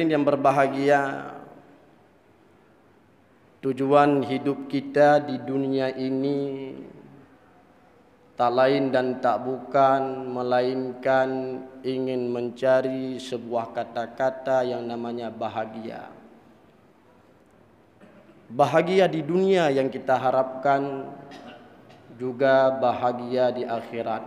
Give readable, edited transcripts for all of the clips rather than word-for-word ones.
Hadirin yang berbahagia, tujuan hidup kita di dunia ini tak lain dan tak bukan melainkan ingin mencari sebuah kata-kata yang namanya bahagia. Bahagia di dunia yang kita harapkan, juga bahagia di akhirat.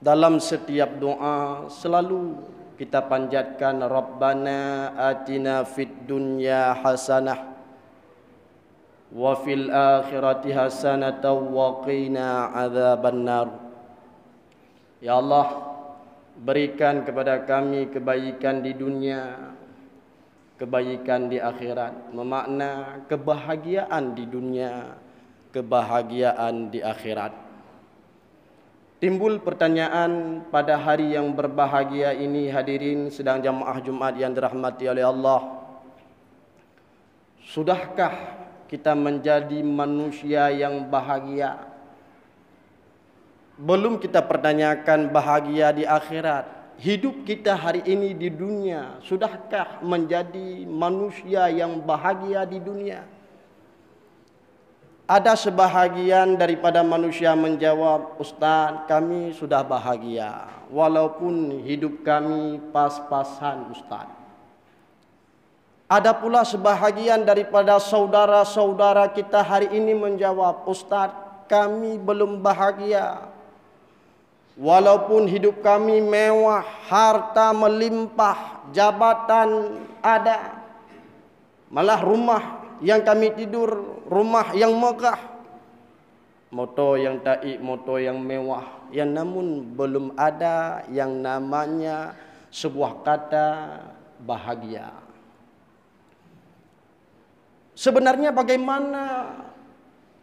Dalam setiap doa selalu kita panjatkan Rabbana atina fid dunya hasanah wa fil akhirati hasanatan wa qina adzabannar. Ya Allah, berikan kepada kami kebaikan di dunia, kebaikan di akhirat. Memakna kebahagiaan di dunia, kebahagiaan di akhirat. Timbul pertanyaan pada hari yang berbahagia ini, hadirin sedang jamaah Jumat yang dirahmati oleh Allah. Sudahkah kita menjadi manusia yang bahagia? Belum kita pertanyakan bahagia di akhirat. Hidup kita hari ini di dunia, sudahkah menjadi manusia yang bahagia di dunia? Ada sebahagian daripada manusia menjawab, Ustaz, kami sudah bahagia walaupun hidup kami pas-pasan, Ustaz. Ada pula sebahagian daripada saudara-saudara kita hari ini menjawab, Ustaz, kami belum bahagia walaupun hidup kami mewah, harta melimpah, jabatan ada, malah rumah yang kami tidur, rumah yang megah, motor yang taib, motor yang mewah, yang namun belum ada yang namanya sebuah kata bahagia. Sebenarnya bagaimana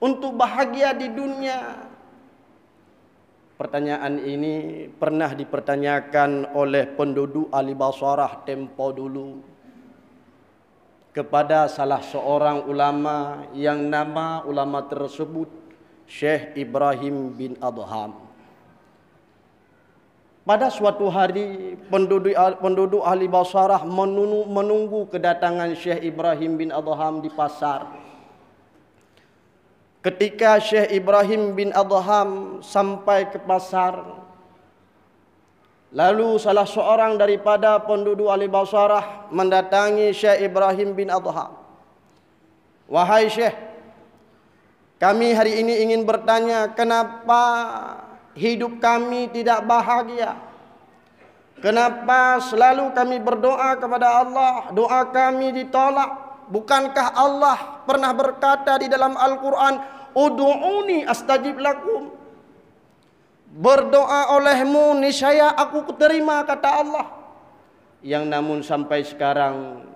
untuk bahagia di dunia? Pertanyaan ini pernah dipertanyakan oleh penduduk Ahli Basarah tempo dulu kepada salah seorang ulama yang nama ulama tersebut Syekh Ibrahim bin Adham. Pada suatu hari penduduk Ahli Basarah menunggu kedatangan Syekh Ibrahim bin Adham di pasar. Ketika Syekh Ibrahim bin Adham sampai ke pasar, lalu salah seorang daripada penduduk Ahli Basarah mendatangi Syekh Ibrahim bin Adham. Wahai Syekh, kami hari ini ingin bertanya, kenapa hidup kami tidak bahagia? Kenapa selalu kami berdoa kepada Allah, doa kami ditolak? Bukankah Allah pernah berkata di dalam Al-Quran, Udu'uni astajib lakum. Berdoa olehmu, niscaya aku terima, kata Allah. Yang namun sampai sekarang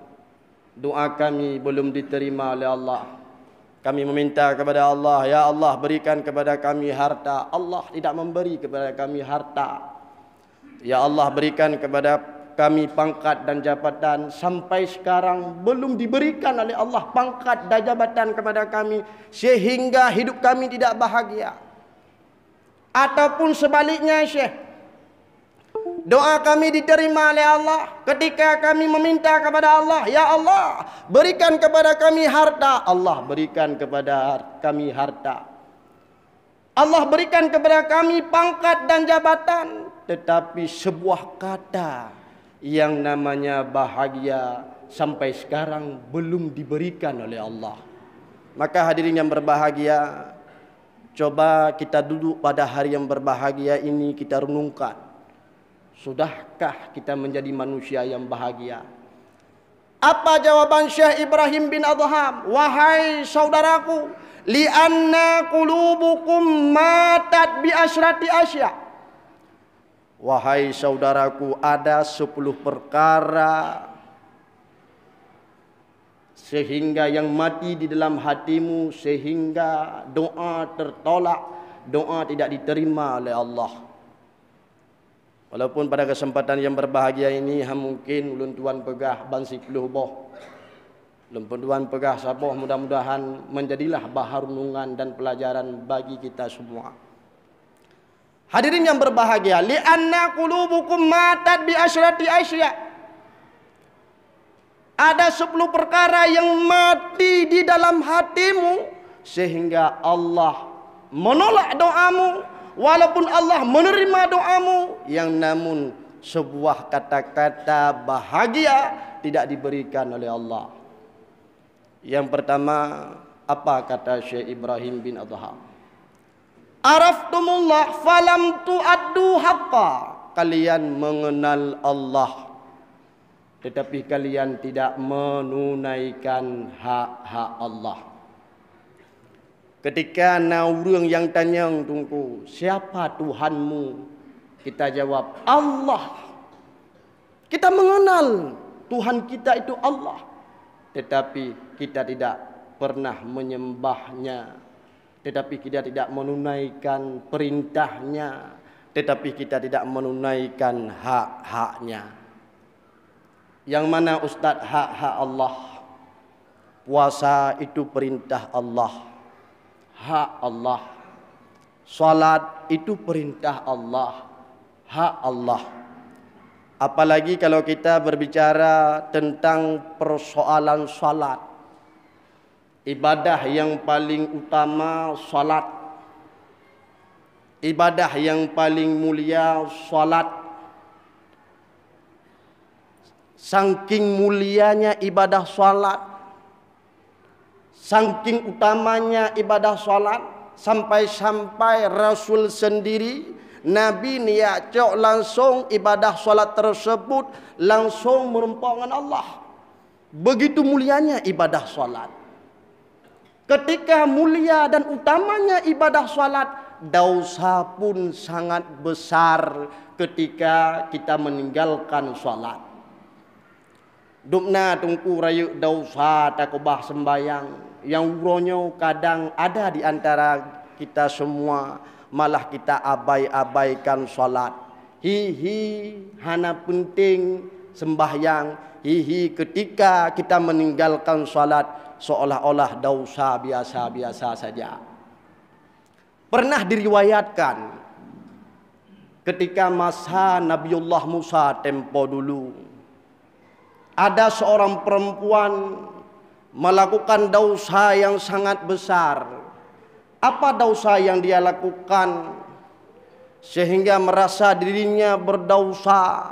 doa kami belum diterima oleh Allah. Kami meminta kepada Allah, ya Allah berikan kepada kami harta. Allah tidak memberi kepada kami harta. Ya Allah berikan kepada kami pangkat dan jabatan. Sampai sekarang belum diberikan oleh Allah pangkat dan jabatan kepada kami, sehingga hidup kami tidak bahagia. Ataupun sebaliknya Syekh, doa kami diterima oleh Allah ketika kami meminta kepada Allah, ya Allah berikan kepada kami harta. Allah berikan kepada kami harta. Allah berikan kepada kami pangkat dan jabatan. Tetapi sebuah kata yang namanya bahagia sampai sekarang belum diberikan oleh Allah. Maka hadirin yang berbahagia, coba kita duduk pada hari yang berbahagia ini, kita renungkan. Sudahkah kita menjadi manusia yang bahagia? Apa jawaban Syekh Ibrahim bin Adham? Wahai saudaraku, li'anna qulubukum matat bi asyrati asya. Wahai saudaraku, ada 10 perkara sehingga yang mati di dalam hatimu, sehingga doa tertolak, doa tidak diterima oleh Allah. Walaupun pada kesempatan yang berbahagia ini mungkin ulun tuan pegah bansi puluh boh, ulun tuan pegah saboh, mudah-mudahan menjadilah bahan renungan dan pelajaran bagi kita semua. Hadirin yang berbahagia, li'anna qulubukum matat bi asyrati asya. Ada 10 perkara yang mati di dalam hatimu sehingga Allah menolak doamu, walaupun Allah menerima doamu, yang namun sebuah kata-kata bahagia tidak diberikan oleh Allah. Yang pertama, apa kata Syekh Ibrahim bin Adham? Araftumullah falam tu'addu haqqa. Kalian mengenal Allah, tetapi kalian tidak menunaikan hak-hak Allah. Ketika orang yang tanya tunggu, siapa Tuhanmu? Kita jawab, Allah. Kita mengenal Tuhan kita itu Allah, tetapi kita tidak pernah menyembahnya, tetapi kita tidak menunaikan perintahnya, tetapi kita tidak menunaikan hak-haknya. Yang mana Ustaz hak-hak Allah? Puasa itu perintah Allah, hak Allah. Salat itu perintah Allah, hak Allah. Apalagi kalau kita berbicara tentang persoalan salat, ibadah yang paling utama salat, ibadah yang paling mulia salat. Saking mulianya ibadah salat, saking utamanya ibadah salat, sampai-sampai Rasul sendiri, Nabi niat langsung ibadah salat tersebut langsung merumpakkan Allah. Begitu mulianya ibadah salat. Ketika mulia dan utamanya ibadah salat, dosa pun sangat besar ketika kita meninggalkan salat. Dukna tungku rayu dosa takubah sembayang yang uronyo kadang ada di antara kita semua, malah kita abai-abaikan salat. Hihi hana penting sembahyang, hihi ketika kita meninggalkan salat seolah-olah dosa biasa-biasa saja. Pernah diriwayatkan ketika masa Nabiullah Musa tempo dulu, ada seorang perempuan melakukan dosa yang sangat besar. Apa dosa yang dia lakukan sehingga merasa dirinya berdosa?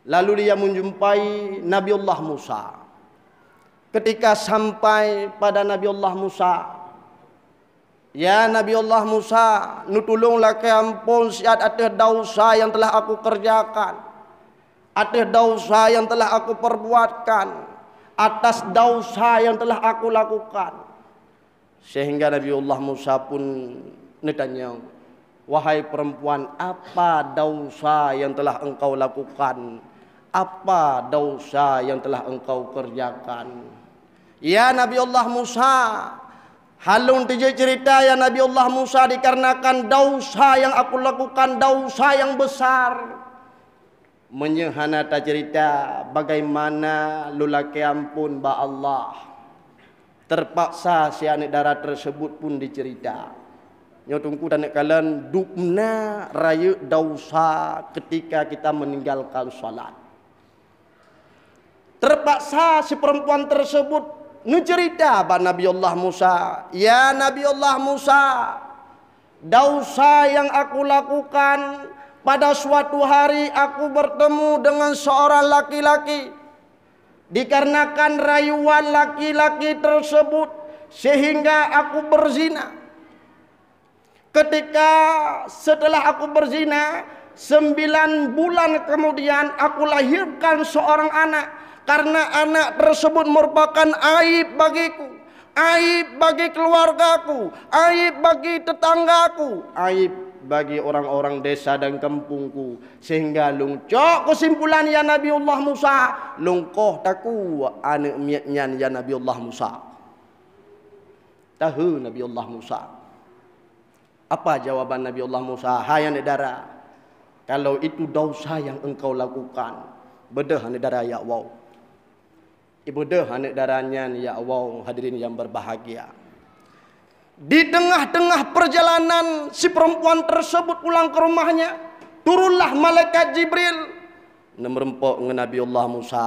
Lalu dia menjumpai Nabiullah Musa. Ketika sampai pada Nabiullah Musa, ya Nabiullah Musa, nutulunglah ke ampun siat atas dosa yang telah aku kerjakan, atas dosa yang telah aku perbuatkan, atas dosa yang telah aku lakukan. Sehingga Nabiullah Musa pun ditanya, wahai perempuan, apa dosa yang telah engkau lakukan? Apa dosa yang telah engkau kerjakan? Ya Nabiullah Musa, halung tiga cerita ya Nabiullah Musa, dikarenakan dosa yang aku lakukan, dosa yang besar. Menyehanata cerita bagaimana lulaki ampun ba Allah. Terpaksa si anak darah tersebut pun dicerita. Nyotungku dan kalian dukna raya dosa ketika kita meninggalkan salat. Terpaksa si perempuan tersebut ngecerita ba Nabiullah Musa, ya Nabiullah Musa, dosa yang aku lakukan, pada suatu hari aku bertemu dengan seorang laki-laki. Dikarenakan rayuan laki-laki tersebut sehingga aku berzina. Ketika setelah aku berzina, 9 bulan kemudian aku lahirkan seorang anak. Karena anak tersebut merupakan aib bagiku, aib bagi keluargaku, aib bagi tetanggaku, aib bagi orang-orang desa dan kampungku. Sehingga lungcok kesimpulan ya Nabiullah Musa, lungkoh taku anak miatnyan ya Nabiullah Musa. Tahu Nabiullah Musa. Apa jawaban Nabiullah Musa? Hai negara, kalau itu dosa yang engkau lakukan, bedah negara ya Allah. Ibadah anak darahnya ya Allah. Hadirin yang berbahagia, Di tengah-tengah perjalanan si perempuan tersebut pulang ke rumahnya, turunlah malaikat Jibril merempok dengan Nabi Allah Musa.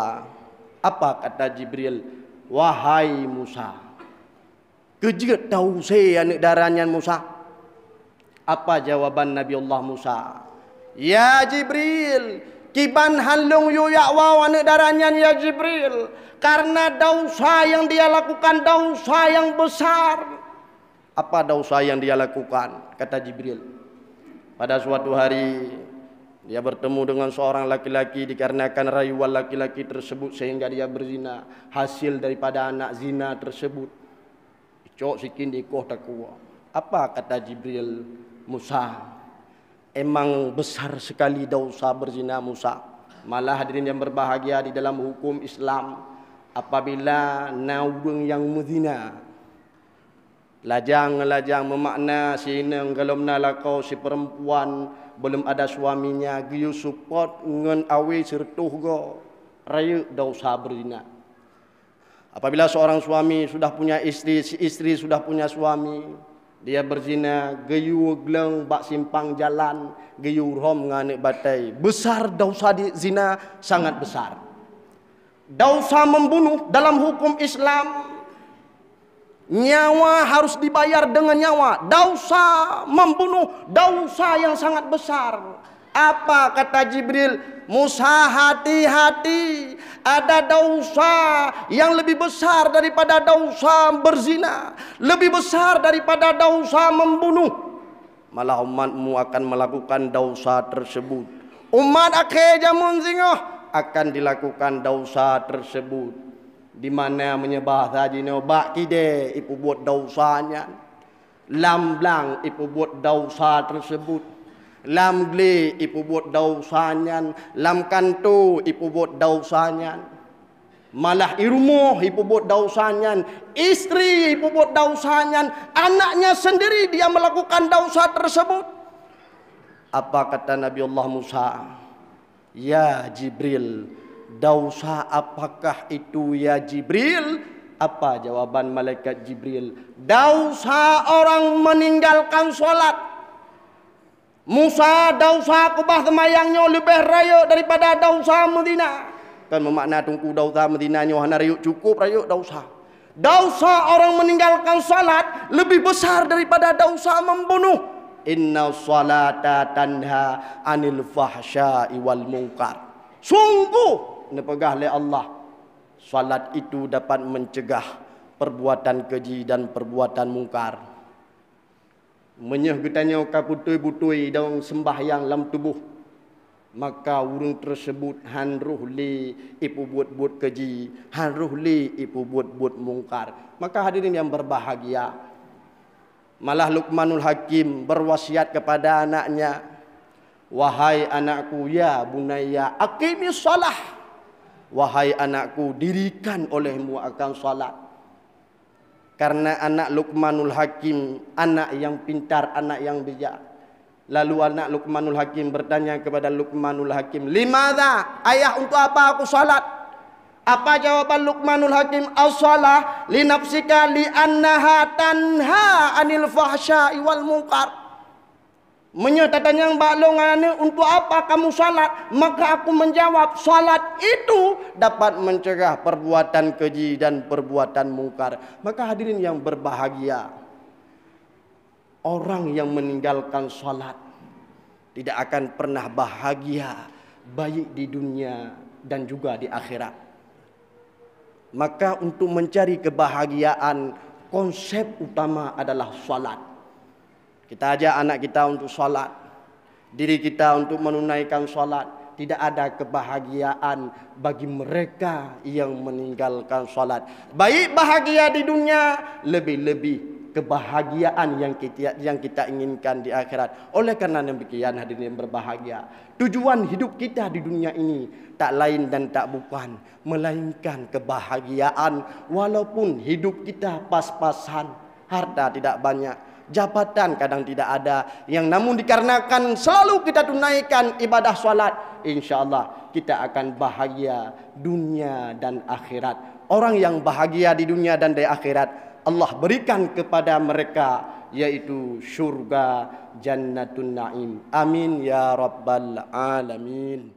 Apa kata Jibril? Wahai Musa, kejet tahu saya anak darahnya Musa. Apa jawaban Nabi Allah Musa? Ya Jibril, kiban halung yu yakwaw anak darahnya ya Jibril, karena dosa yang dia lakukan dosa yang besar. Apa dosa yang dia lakukan? Kata Jibril. Pada suatu hari dia bertemu dengan seorang laki-laki, dikarenakan rayuan laki-laki tersebut sehingga dia berzina. Hasil daripada anak zina tersebut, cok sikin dikoh takwa. Apa kata Jibril? Musa, emang besar sekali dosa berzina Musa. Malah hadirin yang berbahagia, di dalam hukum Islam, apabila naung yang muzina, lajang memakna sina kalau menalakau si perempuan belum ada suaminya, giyu support ngen awi sertuh go raya dosa berzina. Apabila seorang suami sudah punya istri, si istri sudah punya suami, dia berzina, giyu gleng bak simpang jalan, giyu rom nganek batai, besar dosa di zina, sangat besar. Dosa membunuh dalam hukum Islam, nyawa harus dibayar dengan nyawa. Dosa membunuh, dosa yang sangat besar. Apa kata Jibril? Musa, hati-hati, ada dosa yang lebih besar daripada dosa berzina, lebih besar daripada dosa membunuh. Malah umatmu akan melakukan dosa tersebut. Umat akhir jamun zingoh akan dilakukan dosa tersebut. Di mana menyembah saja no bak kide ipu buat dosanya, lam blang ipu buat dosa tersebut, lam gle ipu buat dosanya, lam kanto ipu buat dosanya, malah irumuh ipu buat dosanya, istri ipu buat dosanya, anaknya sendiri dia melakukan dosa tersebut. Apa kata Nabi Allah Musa? Ya Jibril, dosa apakah itu ya Jibril? Apa jawaban malaikat Jibril? Dosa orang meninggalkan solat. Musa, dosa kubah semayangnya lebih raya daripada dosa Medina. Kan memakna tungku dosa Medina nyohana rayuk cukup rayuk dosa. Dosa orang meninggalkan solat lebih besar daripada dosa membunuh. Inna salata tanha anil fahsya'i wal munkar. Sungguh nepegah oleh Allah, salat itu dapat mencegah perbuatan keji dan perbuatan mungkar. Menyeh getanya ka putui-putui dalam sembahyang dalam tubuh, maka urang tersebut hanruh li ipu buat-buat keji, hanruh li ipu buat-buat mungkar. Maka hadirin yang berbahagia, malah Luqmanul Hakim berwasiat kepada anaknya, wahai anakku, ya bunayya aqimis shalah. Wahai anakku, dirikan olehmu akan salat. Karena anak Luqmanul Hakim, anak yang pintar, anak yang bijak. Lalu anak Luqmanul Hakim bertanya kepada Luqmanul Hakim, limadha? Ayah, untuk apa aku salat? Apa jawaban Luqmanul Hakim? As-salah li nafsika li annaha tanha anil fahsya'i wal munkar. Menyatakan yang baklongan, untuk apa kamu salat? Maka aku menjawab, salat itu dapat mencegah perbuatan keji dan perbuatan mungkar. Maka hadirin yang berbahagia, orang yang meninggalkan salat tidak akan pernah bahagia, baik di dunia dan juga di akhirat. Maka untuk mencari kebahagiaan, konsep utama adalah salat. Kita ajak anak kita untuk salat, diri kita untuk menunaikan salat. Tidak ada kebahagiaan bagi mereka yang meninggalkan salat. Baik bahagia di dunia, lebih-lebih kebahagiaan yang kita inginkan di akhirat. Oleh karena demikian hadirin yang berbahagia, tujuan hidup kita di dunia ini tak lain dan tak bukan melainkan kebahagiaan. Walaupun hidup kita pas-pasan, harta tidak banyak, jabatan kadang tidak ada, yang namun dikarenakan selalu kita tunaikan ibadah salat, insya-Allah kita akan bahagia dunia dan akhirat. Orang yang bahagia di dunia dan di akhirat Allah berikan kepada mereka, yaitu syurga Jannatun Naim. Amin ya rabbal alamin.